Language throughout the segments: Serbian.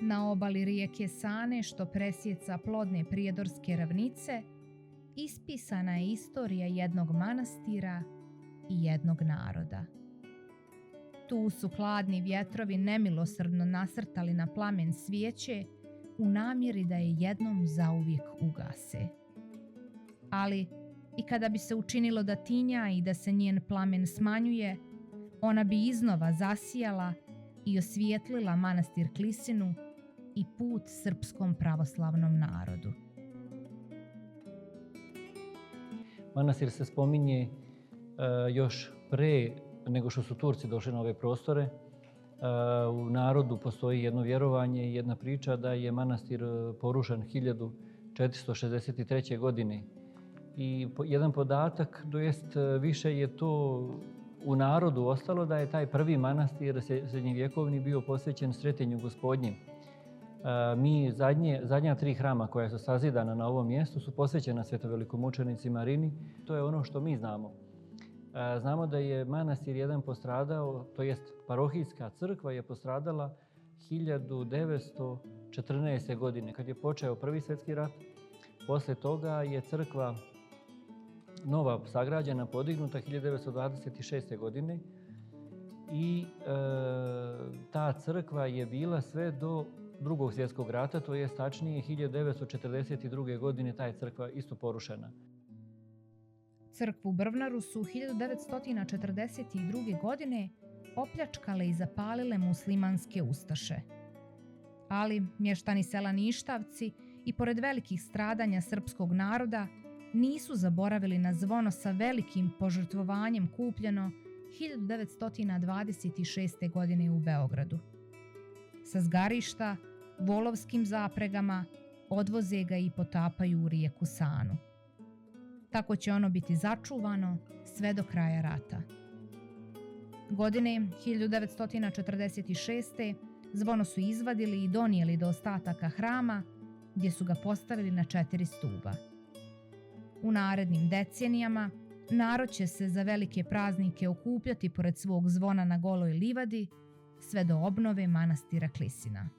Na obali rijeke Sane, što presjeca plodne prijedorske ravnice, ispisana je istorija jednog manastira i jednog naroda. Tu su hladni vjetrovi nemilosrdno nasrtali na plamen svijeće u namjeri da je jednom zauvijek ugase. Ali i kada bi se učinilo da tinja i da se njen plamen smanjuje, ona bi iznova zasijala i osvijetlila manastir Klisinu i put srpskom pravoslavnom narodu. Manastir se spominje još pre nego što su Turci došli na ove prostore. U narodu postoji jedno vjerovanje i jedna priča da je manastir porušen 1463. godine. I jedan podatak, to jest više je to u narodu ostalo, da je taj prvi manastir srednjevjekovni bio posvećen Sretenju Gospodnjem. Mi zadnja 3 hrama koja su sazidana na ovom mjestu su posvećena svetovelikomučenici Marini. To je ono što mi znamo. Znamo da je manastir jedan postradao, to jest parohijska crkva je postradala 1914. godine, kad je počeo Prvi svjetski rat. Posle toga je crkva nova sagrađena, podignuta 1926. godine i ta crkva je bila sve do Drugog svjetskog rata, to je tačnije 1942. godine ta je crkva isto porušena. Crkvu u Brvnaru su 1942. godine opljačkale i zapalile muslimanske ustaše. Ali mještani sela Ništavci i pored velikih stradanja srpskog naroda nisu zaboravili na zvono sa velikim požrtvovanjem kupljeno 1926. godine u Beogradu. Sa zgarišta, volovskim zapregama, odvoze ga i potapaju u rijeku Sanu. Tako će ono biti začuvano sve do kraja rata. Godine 1946. zvono su izvadili i donijeli do ostataka hrama, gdje su ga postavili na 4 stuba. U narednim decenijama narod će se za velike praznike okupljati pored svog zvona na Goloj livadi, sve do obnove manastira Klisina.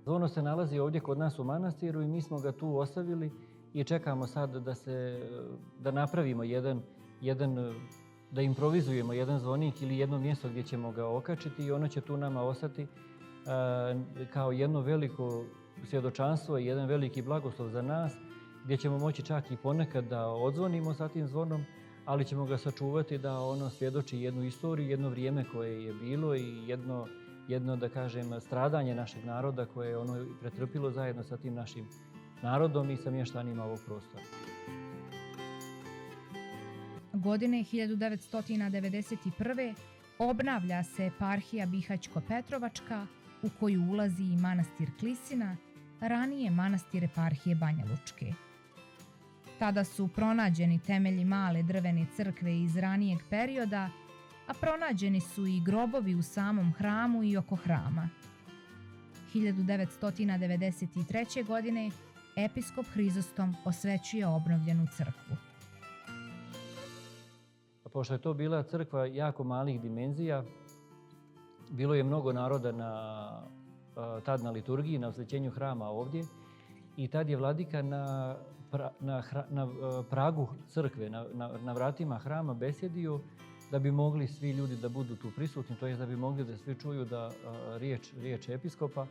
Zvono se nalazi ovdje kod nas u manastiru i mi smo ga tu ostavili i čekamo sad da napravimo da improvizujemo jedan zvonik ili jedno mjesto gdje ćemo ga okačiti i ono će tu nama ostati kao jedno veliko svjedočanstvo i jedan veliki blagoslov za nas, gdje ćemo moći čak i ponekad da odzvonimo sa tim zvonom, ali ćemo ga sačuvati da ono svjedoči jednu istoriju, jedno vrijeme koje je bilo i jedno da kažem stradanje našeg naroda koje je ono pretrpilo zajedno sa tim našim narodom i sa mještanima ovog prostora. Godine 1991. obnavlja se eparhija Bihać-Petrovačka u koju ulazi i manastir Klisina, ranije manastir eparhije Banja Lučke. Tada su pronađeni temelji male drvene crkve iz ranijeg perioda, a pronađeni su i grobovi u samom hramu i oko hrama. 1993. godine episkop Hrizostom osvećuje obnovljenu crkvu. Pošto je to bila crkva jako malih dimenzija, bilo je mnogo naroda tad na liturgiji, na osvećenju hrama ovdje i tad je vladika na pragu crkve, na vratima hrama besjedio da bi mogli svi ljudi da budu tu prisutni, to je da bi mogli da svi čuju riječ episkopa.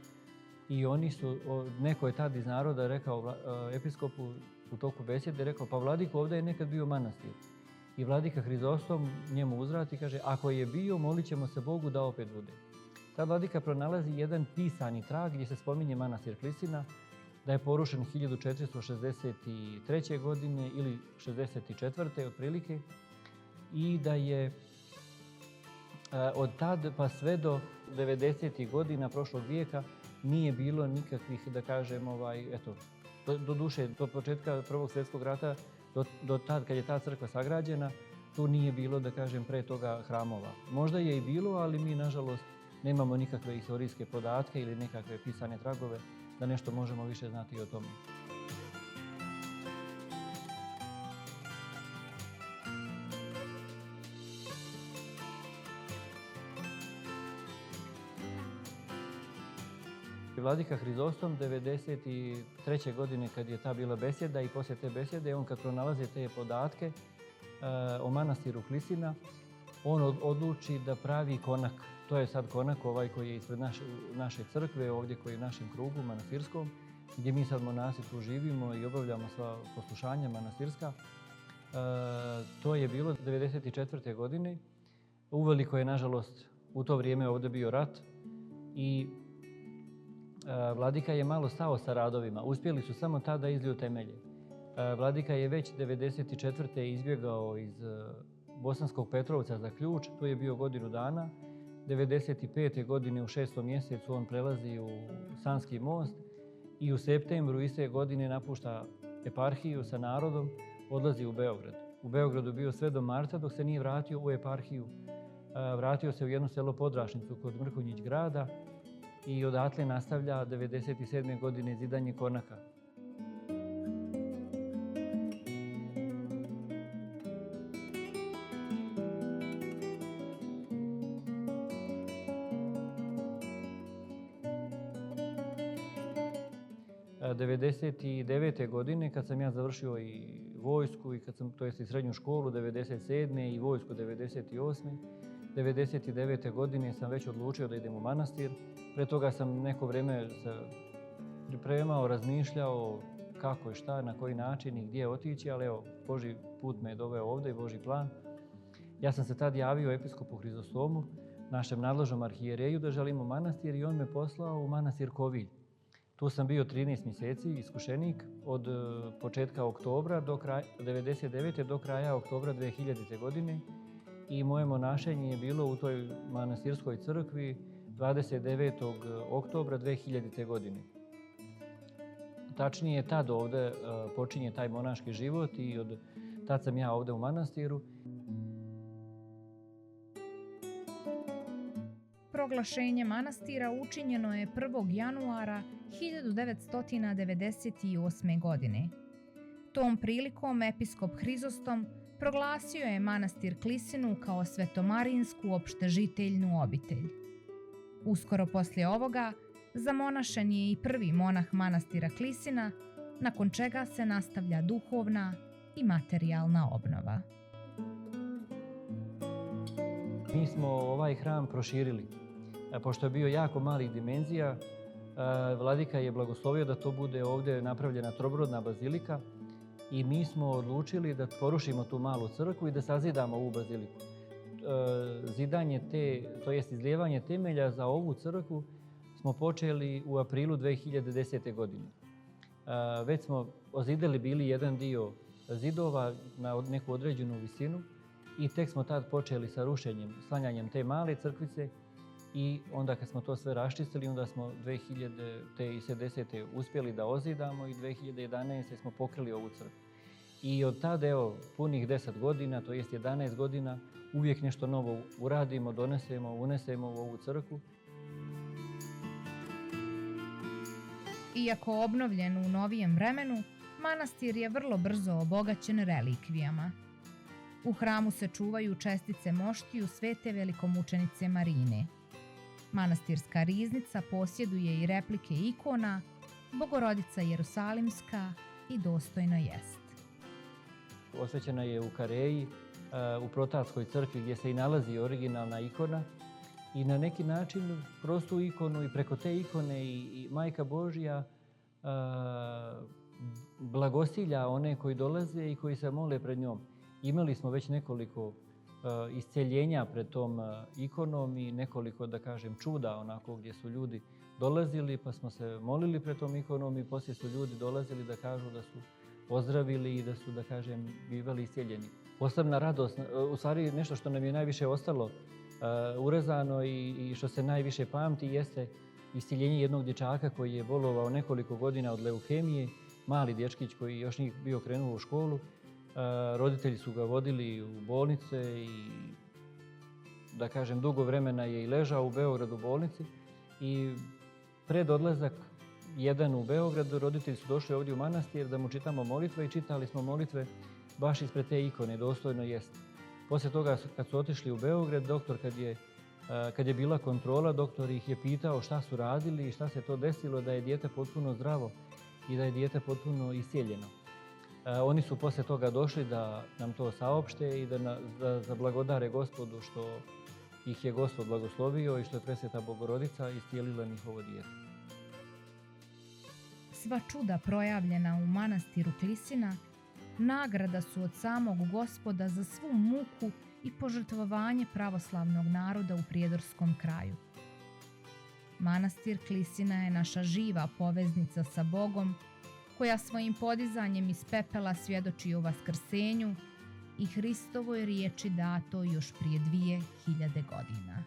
I oni su, neko je tad iz naroda rekao episkopu u toku besjede, rekao pa vladiko, ovdje je nekad bio manastir. I vladika Hrizostom njemu uzvrati i kaže ako je bio, molit ćemo se Bogu da opet bude. Tad vladika pronalazi jedan pisani trag gdje se spominje manastir Klisina, da je porušen 1463. godine ili 64. otprilike i da je od tad pa sve do 90. godina prošlog vijeka nije bilo nikakvih, da kažem, do duše, do početka Prvog svjetskog rata, do tad kad je ta crkva sagrađena, tu nije bilo, da kažem, pre toga hramova. Možda je i bilo, ali mi, nažalost, nemamo nikakve historijske podatke ili nekakve pisane tragove da nešto možemo više znati i o tome. Vladika Hrizostom 1993. godine kad je ta bila besjeda i poslije te besjede, on kad pronalazi te podatke o manastiru Klisina, on odluči da pravi konak. To je sad konak ovaj koji je ispred naše crkve, ovdje koji je u našem krugu manastirskom, gdje mi sad monasi tu živimo i obavljamo sva poslušanja manastirska. To je bilo 1994. godine. Uveliko je, nažalost, u to vrijeme ovdje bio rat i Vladika je malo stao sa radovima. Uspjeli su samo tada izliju temelje. Vladika je već 1994. izbjegao iz Bosanskog Petrovca za Ključ. Tu je bio godinu dana. 1995. godine u 6. mjesecu on prelazi u Sanski most i u septembru iste godine napušta eparhiju sa narodom, odlazi u Beograd. U Beogradu bio sve do marta dok se nije vratio u eparhiju. Vratio se u jedno selo Podrašnicu kod Mrkonjić grada i odatle nastavlja 1997. godine zidanje konaka. '99. godine kad sam ja završio i vojsku i i srednju školu '97. i vojsku '98. 1999. godine sam već odlučio da idem u manastir. Pre toga sam neko vrijeme se pripremao, razmišljao kako i šta, na koji način i gdje otići, ali evo, Božji put me je doveo ovdje i Božji plan. Ja sam se tad javio episkopu Hrizostomu, našem nadležnom arhijereju, da želim u manastir i on me poslao u manastir Kovilj. Tu sam bio 13 mjeseci, iskušenik, od početka oktobra do kraja 1999. do kraja oktobra 2000. godine. I moje monašenje je bilo u toj manastirskoj crkvi 29. oktobra 2000. godine. Tačnije, tad ovdje počinje taj monaški život i od tad sam ja ovdje u manastiru. Proglašenje manastira učinjeno je 1. januara 1998. godine. Tom prilikom episkop Hrizostom proglasio je manastir Klisinu kao svetomarinsku opštežiteljnu obitelj. Uskoro poslije ovoga zamonašen je i prvi monah manastira Klisina, nakon čega se nastavlja duhovna i materijalna obnova. Mi smo ovaj hram proširili. Pošto je bio jako malih dimenzija, Vladika je blagoslovio da to bude ovdje napravljena trobrodna bazilika i mi smo odlučili da porušimo tu malu crkvu i da sazidamo ovu baziliku. Zidanje to jest izlijevanje temelja za ovu crkvu smo počeli u aprilu 2010. godine. Već smo ozidali bili jedan dio zidova na neku određenu visinu i tek smo tad počeli sa rušenjem, sklanjanjem te male crkvice i onda kad smo to sve raščistili, onda smo 2010. uspjeli da ozidamo i 2011. smo pokrili ovu crkvu. I od tada, evo, punih 10 godina, to jest 11 godina, uvijek nešto novo uradimo, unesemo u ovu crkvu. Iako obnovljen u novijem vremenu, manastir je vrlo brzo obogaćen relikvijama. U hramu se čuvaju čestice moštiju svete velikomučenice Marine. Manastirska riznica posjeduje i replike ikona, Bogorodica Jerusalimska i Dostojna jest. Osvećena je u Kareji, u Protarskoj crkvi gdje se i nalazi originalna ikona i na neki način kroz tu ikonu i preko te ikone i Majka Božja blagosilja one koji dolaze i koji se mole pred njom. Imali smo već nekoliko isceljenja pred tom ikonom i nekoliko, da kažem, čuda onako gdje su ljudi dolazili pa smo se molili pred tom ikonom i poslije su ljudi dolazili da kažu da su ozdravili i da su, da kažem, bivali iscijeljeni. Posebna radost, u stvari nešto što nam je najviše ostalo urezano i što se najviše pamti jeste isciljenje jednog dječaka koji je bolovao nekoliko godina od leukemije, mali dječkić koji još nije bio krenuo u školu. Roditelji su ga vodili u bolnice i, da kažem, dugo vremena je i ležao u Beogradu u bolnici i pred odlazak jedan u Beogradu roditelji su došli ovdje u manastir da mu čitamo molitve i čitali smo molitve baš ispred te ikone, Dostojno jest. Poslije toga kad su otišli u Beograd, doktor kad je Kad je bila kontrola, doktor ih je pitao šta su radili i šta se to desilo, da je dijete potpuno zdravo i da je dijete potpuno iscijeljeno. Oni su poslije toga došli da nam to saopšte i da zablagodare Gospodu što ih je Gospod blagoslovio i što je Presveta Bogorodica iscijelila njihovo dijete. Sva čuda projavljena u manastiru Klisina nagrada su od samog Gospoda za svu muku i požrtvovanje pravoslavnog naroda u prijedorskom kraju. Manastir Klisina je naša živa poveznica sa Bogom, koja svojim podizanjem iz pepela svjedoči o vaskrsenju i Hristovoj riječi datoj još prije 2000 godina.